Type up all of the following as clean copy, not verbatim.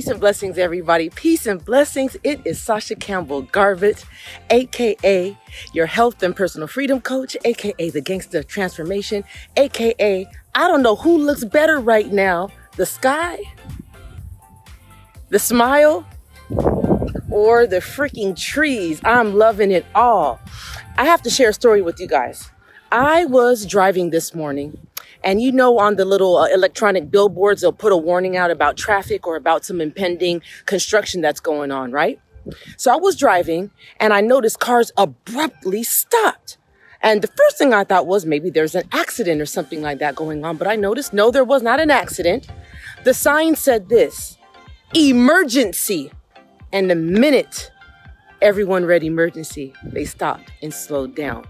Peace and blessings, everybody. Peace and blessings. It is Sasha Campbell-Garbutt, aka your health and personal freedom coach, aka the gangster of transformation, aka I don't know who looks better right now, the sky, the smile, or the freaking trees. I'm loving it all. I have to share a story with you guys. I was driving this morning, and you know, on the little electronic billboards, they'll put a warning out about traffic or about some impending construction that's going on, right? So I was driving and I noticed cars abruptly stopped. And the first thing I thought was maybe there's an accident or something like that going on. But I noticed, no, there was not an accident. The sign said this: emergency. And the minute everyone read emergency, they stopped and slowed down.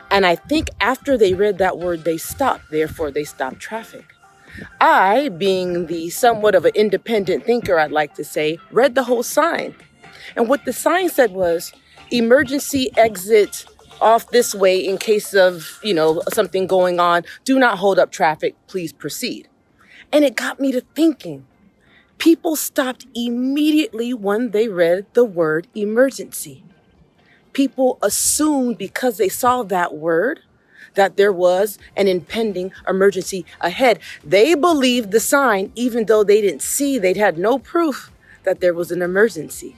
And I think after they read that word, they stopped. Therefore, they stopped traffic. I, being the somewhat of an independent thinker, I'd like to say, read the whole sign. And what the sign said was, emergency exit off this way in case of, something going on. Do not hold up traffic. Please proceed. And it got me to thinking. People stopped immediately when they read the word emergency. People assumed because they saw that word that there was an impending emergency ahead. They believed the sign, even though they didn't see, they'd had no proof that there was an emergency.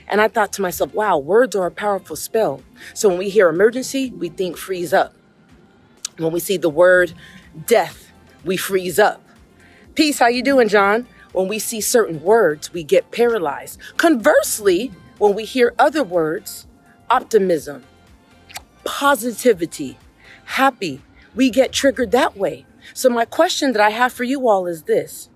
And I thought to myself, wow, words are a powerful spell. So when we hear emergency, we think freeze up. When we see the word death, we freeze up. Peace, how you doing, John? When we see certain words, we get paralyzed. Conversely, when we hear other words, optimism, positivity, happy, we get triggered that way. So my question that I have for you all is this: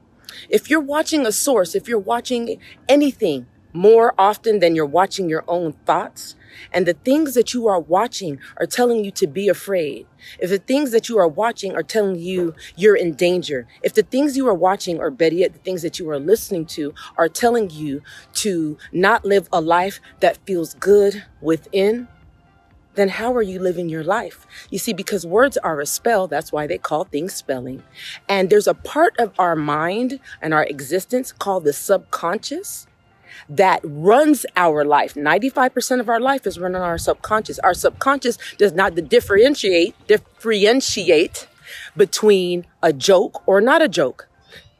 if you're watching a source, if you're watching anything more often than you're watching your own thoughts, and the things that you are watching are telling you to be afraid, if the things that you are watching are telling you you're in danger, if the things you are watching, or better yet, the things that you are listening to are telling you to not live a life that feels good within, then how are you living your life? You see, because words are a spell, that's why they call things spelling. And there's a part of our mind and our existence called the subconscious that runs our life. 95% of our life is run on our subconscious. Our subconscious does not differentiate between a joke or not a joke.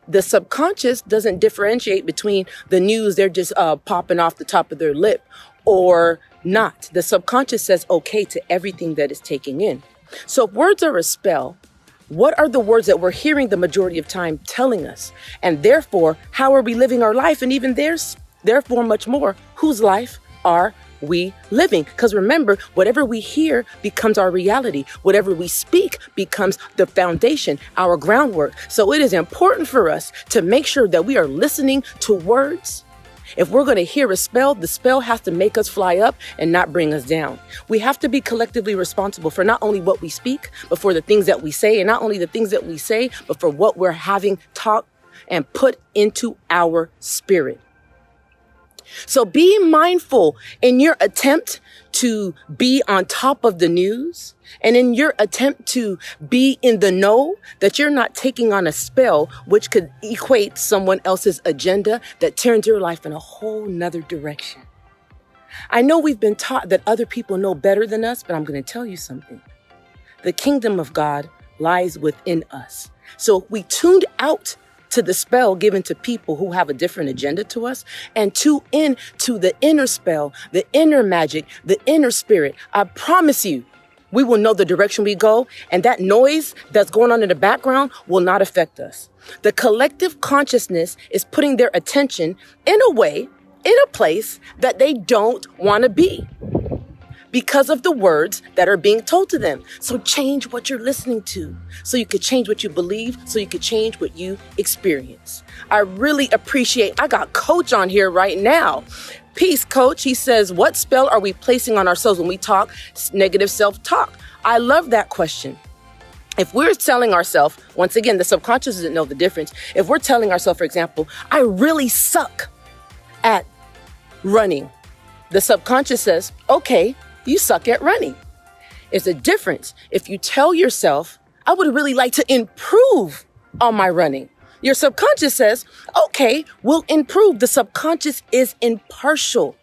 The subconscious doesn't differentiate between the news they're just popping off the top of their lip or not. The subconscious says okay to everything that it's taking in. So if words are a spell, what are the words that we're hearing the majority of time telling us? And therefore, how are we living our life? And even therefore, much more, whose life are we living? Because remember, whatever we hear becomes our reality. Whatever we speak becomes the foundation, our groundwork. So it is important for us to make sure that we are listening to words. If we're going to hear a spell, the spell has to make us fly up and not bring us down. We have to be collectively responsible for not only what we speak, but for the things that we say, and not only the things that we say, but for what we're having taught and put into our spirit. So be mindful in your attempt to be on top of the news and in your attempt to be in the know, that you're not taking on a spell which could equate someone else's agenda that turns your life in a whole nother direction. I know we've been taught that other people know better than us, but I'm going to tell you something. The kingdom of God lies within us. So if we tuned out to the spell given to people who have a different agenda to us, and tune in to the inner spell, the inner magic, the inner spirit, I promise you, we will know the direction we go, and that noise that's going on in the background will not affect us. The collective consciousness is putting their attention in a place that they don't want to be, because of the words that are being told to them. So change what you're listening to so you could change what you believe, so you could change what you experience. I really appreciate, I got Coach on here right now. Peace, Coach. He says, what spell are we placing on ourselves when we talk negative self-talk? I love that question. If we're telling ourselves, once again, the subconscious doesn't know the difference. If we're telling ourselves, for example, I really suck at running, the subconscious says, okay, you suck at running. It's a difference if you tell yourself, I would really like to improve on my running. Your subconscious says, okay, we'll improve. The subconscious is impartial.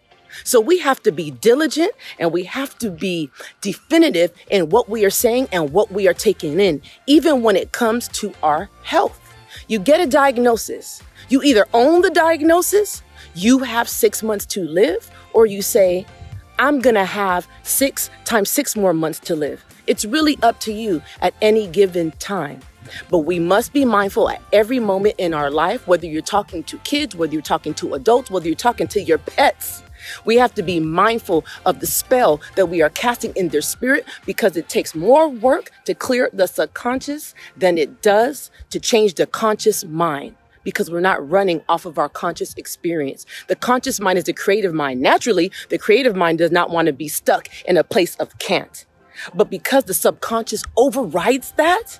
So we have to be diligent and we have to be definitive in what we are saying and what we are taking in, even when it comes to our health. You get a diagnosis. You either own the diagnosis, you have 6 months to live, or you say, I'm going to have 6 times 6 more months to live. It's really up to you at any given time. But we must be mindful at every moment in our life, whether you're talking to kids, whether you're talking to adults, whether you're talking to your pets. We have to be mindful of the spell that we are casting in their spirit, because it takes more work to clear the subconscious than it does to change the conscious mind, because we're not running off of our conscious experience. The conscious mind is the creative mind. Naturally, the creative mind does not want to be stuck in a place of can't. But because the subconscious overrides that,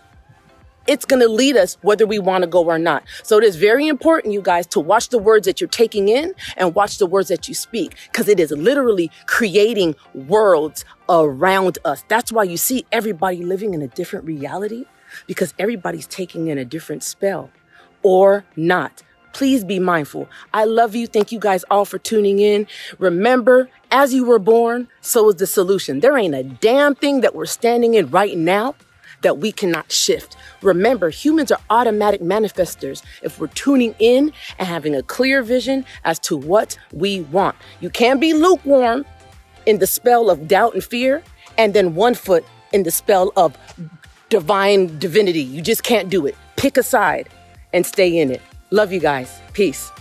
it's going to lead us whether we want to go or not. So it is very important, you guys, to watch the words that you're taking in and watch the words that you speak, because it is literally creating worlds around us. That's why you see everybody living in a different reality, because everybody's taking in a different spell or not. Please be mindful. I love you. Thank you guys all for tuning in. Remember, as you were born, so is the solution. There ain't a damn thing that we're standing in right now that we cannot shift. Remember, humans are automatic manifestors if we're tuning in and having a clear vision as to what we want. You can't be lukewarm in the spell of doubt and fear, and then 1 foot in the spell of divine divinity. You just can't do it. Pick a side and stay in it. Love you guys. Peace.